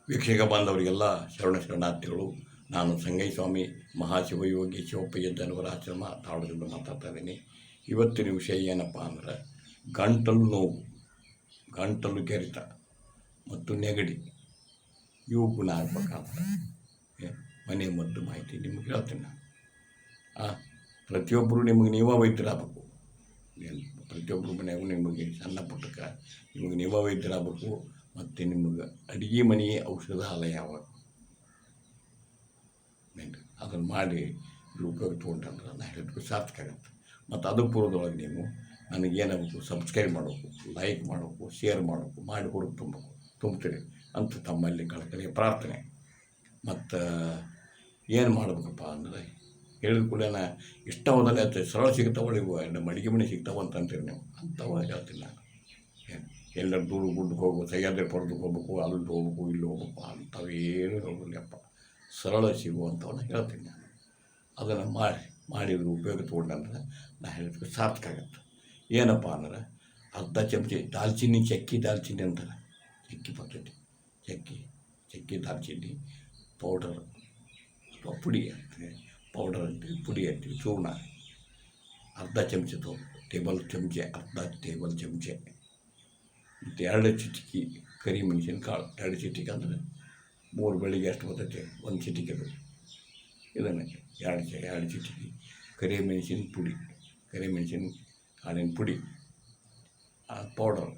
ವೀಕ್ಷಕ ಬಾಂಧವರಿಗೆಲ್ಲ ಶರಣಾರ್ಥಿಗಳು. ನಾನು ಸಂಗಯ್ಯಸ್ವಾಮಿ ಮಹಾಶಿವಯೋಗಿ ಶಿವಪ್ಪಯ್ಯ ಜನವರ ಆಶ್ರಮ ಧಾರವಾಡದಿಂದ ಮಾತಾಡ್ತಾ ಇದ್ದೀನಿ. ಇವತ್ತಿನ ವಿಷಯ ಏನಪ್ಪ ಅಂದ್ರೆ ಗಂಟಲು ನೋವು, ಗಂಟಲು ಕೆರೆತ ಮತ್ತು ನೆಗಡಿ ಇವು ಗುಣ ಆಗ್ಬೇಕಾದ್ರೆ ಮನೆ ಮದ್ದು ಮಾಹಿತಿ ನಿಮಗೆ ಹೇಳ್ತೀನಿ ನಾನು. ಪ್ರತಿಯೊಬ್ಬರು ನಿಮಗೆ ನೀವೇ ವೈದ್ಯರಾಗಬೇಕು. ಪ್ರತಿಯೊಬ್ಬರು ಮನೆಯಾಗೂ ನಿಮಗೆ ಸಣ್ಣ ಪುಟ್ಟಕ್ಕೆ ನಿಮಗೆ ನೀವೇ ವೈದ್ಯರಾಗಬೇಕು. ಮತ್ತು ನಿಮಗೆ ಅಡುಗೆ ಮನೆಯೇ ಔಷಧಾಲಯ ಯಾವಾಗ ಅದನ್ನು ಮಾಡಿ ಉಪಯೋಗ ತೊಗೊಂಡ್ರೆ ನಾನು ಹೇಳಿದ್ರು ಸಾರ್ಥಕ ಆಗುತ್ತೆ. ಮತ್ತು ಅದು ಪೂರ್ವದೊಳಗೆ ನೀವು ನನಗೇನಾಗಬೇಕು, ಸಬ್ಸ್ಕ್ರೈಬ್ ಮಾಡಬೇಕು, ಲೈಕ್ ಮಾಡಬೇಕು, ಶೇರ್ ಮಾಡಬೇಕು, ಮಾಡಿ ಹೊರಗೆ ತುಂಬ್ತೀರಿ ಅಂತ ತಮ್ಮಲ್ಲಿ ಕಳಕಳಿಯ ಪ್ರಾರ್ಥನೆ. ಮತ್ತು ಏನು ಮಾಡಬೇಕಪ್ಪ ಅಂದರೆ ಹೇಳಿದ ಕೂಡ ಇಷ್ಟವಾದಲ್ಲಿ ಅದು ಸರಳ ಸಿಗ್ತಾವಳಿಗೂ ನಮ್ಮ ಅಡುಗೆ ಮನೆ ಸಿಗ್ತಾವ ಅಂತಂತೀರಿ ನೀವು, ಅಂಥವ ಹೇಳ್ತೀನಿ ನಾನು. ಎಲ್ಲರೂ ದೂರ ಗುಡ್ಡಕ್ಕೆ ಹೋಗ್ಬೇಕು, ಸಹ್ಯಾದ್ರಿ ಪರ್ದಕ್ಕೆ ಹೋಗ್ಬೇಕು, ಅಲ್ಲಿ ಹೋಗ್ಬೇಕು, ಇಲ್ಲಿ ಹೋಗ್ಬೇಕು ಅಂಥವೇನು ಹೋಗಲಿಯಪ್ಪ, ಸರಳ ಸಿಗುವಂಥವನ್ನ ಹೇಳ್ತೀನಿ ನಾನು. ಅದನ್ನು ಮಾಡಿದ್ರು ಉಪಯೋಗ ತೊಗೊಂಡ್ರೆ ನಾನು ಹೇಳಿದ್ರೆ ಸಾರ್ಥಕ ಆಗುತ್ತೆ. ಏನಪ್ಪ ಅಂದ್ರೆ ಅರ್ಧ ಚಮಚೆ ದಾಲ್ಚಿನ್ನಿ, ದಾಲ್ಚಿನ್ನಿ ಅಂತಾರೆ, ಚಕ್ಕಿ ಪದ್ಧತಿ, ಚಕ್ಕಿ ದಾಲ್ಚಿನ್ನಿ ಪೌಡರ್ ಅಥವಾ ಪುಡಿ ಅಂತೀವಿ, ಪೌಡರ್ ಅಂತೀವಿ, ಪುಡಿ ಅಂತೀವಿ, ಚೂರ್ಣ ಅರ್ಧ ಚಮಚೆ ಟೇಬಲ್ ಚಮಚೆ, ಅರ್ಧ ಟೇಬಲ್ ಚಮಚೆ, ಮತ್ತು 2 ಚಿಟಿಕೆ ಕರಿಮೆಣಸಿನಕಾಳು, 2 ಚಿಟಿಕೆ ಅಂದರೆ 3 ಬೆಳಿಗ್ಗೆ ಅಷ್ಟು ಬರ್ತೈತೆ, 1 ಚಿಟಿಕೆದು. ಇದನ್ನು 2 ಚಿಟಿಕೆ ಕರಿಮೆಣಸಿನ ಪುಡಿ, ಕರಿಮೆಣಸಿನ ಕಾಳಿನ ಪುಡಿ ಪೌಡರ್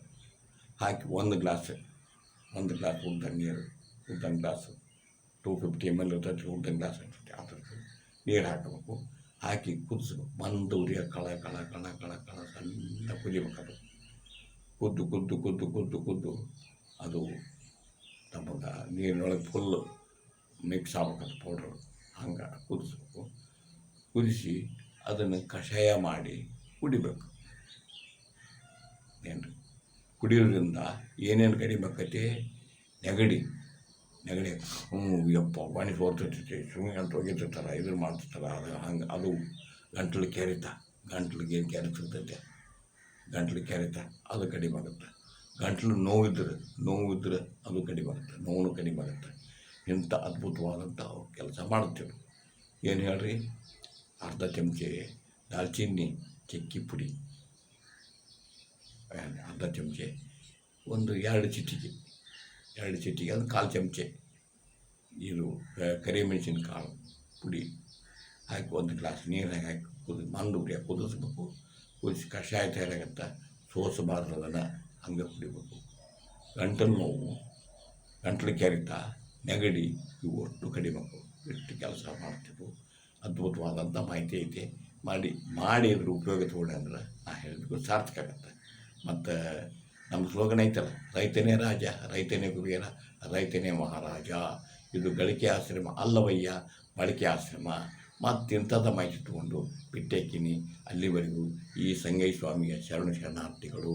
ಹಾಕಿ 1 ಗ್ಲಾಸ್ ಉದ್ದ ನೀರು, ಉದ್ದ ಗ್ಲಾಸು 250 ml ಇರ್ತೈತೆ, ಉದ್ದ ಗ್ಲಾಸ್ ಇರ್ತೈತೆ, ಅದ್ರದ್ದು ನೀರು ಹಾಕಬೇಕು. ಹಾಕಿ ಕುದಿಸ್ಬೇಕು. ಮಂದ ಉರಿಯ ಕಳ ಸಣ್ಣ ಕುದಿಬೇಕದು. ಕುದ್ದು ಅದು ನಮಗೆ ನೀರಿನೊಳಗೆ ಫುಲ್ಲು ಮಿಕ್ಸ್ ಆಗ್ಬೇಕದು ಪೌಡ್ರು. ಹಂಗೆ ಕುದಿಸ್ಬೇಕು. ಕುದಿಸಿ ಅದನ್ನು ಕಷಾಯ ಮಾಡಿ ಕುಡಿಬೇಕು. ಏನು ಕುಡಿಯೋದ್ರಿಂದ ಏನೇನು ಕಡಿಮೆ ಆಕೈತಿ? ನೆಗಡಿ ಯಪ್ಪ ಬಾಣಿ ಸೋರ್ತೈತಿ, ಸುಮ್ಮನೆ ಅಂತ ಹೋಗಿರ್ತಾರೆ, ಇದನ್ನು ಮಾಡ್ತಿರ್ತಾರೆ. ಅದು ಗಂಟಲು ಗಂಟ್ಲಿಗೆ ಏನು ಕೆರೆತಿರ್ತೈತೆ, ಗಂಟ್ಲು ಕೆರೆತ ಅದು ಕಡಿಮೆ ಆಗುತ್ತೆ. ಗಂಟ್ಲು ನೋವಿದ್ರೆ ಅದು ಕಡಿಮೆ ಆಗುತ್ತೆ, ನೋವು ಕಡಿಮೆ ಆಗುತ್ತೆ. ಇಂಥ ಅದ್ಭುತವಾದಂಥ ಕೆಲಸ ಮಾಡ್ತೀವಿ. ಏನು ಹೇಳ್ರಿ, ಅರ್ಧ ಚಮಚೆ ದಾಲ್ಚಿನ್ನಿ ಚಕ್ಕಿ ಪುಡಿ, ಅರ್ಧ ಚಮಚೆ, 2 ಚಿಟಿಕೆ ಅದು 1/4 ಚಮಚೆ ಇದು ಕರಿಮೆಣಸಿನಕಾಳು ಪುಡಿ ಹಾಕಿ 1 ಗ್ಲಾಸ್ ನೀರು ಹಾಕಿ ಮಂದ ಉರಿಯಾಗಿ ಕುದಿಸ್ಬೇಕು. ಕುದಿಸಿ ಕಷಾಯ ತಯಾರಾಗತ್ತೆ. ಸೋಸಬಾರ್ದು, ಅದನ್ನು ಹಂಗೆ ಕುಡಿಬೇಕು. ಗಂಟಲು ನೋವು, ಗಂಟಲು ಕೆರೆತ, ನೆಗಡಿ ಇವು ಒಟ್ಟು ಕಡಿಮೆ ಎಷ್ಟು ಕೆಲಸ ಮಾಡ್ತಿದ್ವು. ಅದ್ಭುತವಾದಂಥ ಮಾಹಿತಿ ಐತಿ. ಮಾಡಿ ಇದ್ರ ಉಪಯೋಗ ತೊಗೊಂಡ್ರೆ ನಾ ಹೇಳಿದ್ಕು ಸಾರ್ಥಕ ಆಗುತ್ತೆ. ಮತ್ತು ನಮ್ಮ ಸ್ಲೋಗನ್ ಐತಲ್ಲ, ರೈತನೇ ರಾಜ, ರೈತನೇ ಕುಬೇರ, ರೈತನೇ ಮಹಾರಾಜ. ಇದು ಗಳಿಕೆ ಆಶ್ರಮ ಅಲ್ಲವಯ್ಯ, ಬಳಕೆ ಆಶ್ರಮ. ಮತ್ತು ಇಂಥದ್ದು ಮಾಹಿತಿ ತೊಗೊಂಡು ಬಿಟ್ಟೇಕಿನಿ. ಅಲ್ಲಿವರೆಗೂ ಈ ಸಂಗಯ್ಯ ಸ್ವಾಮಿಯ ಶರಣಾರ್ಥಿಗಳು.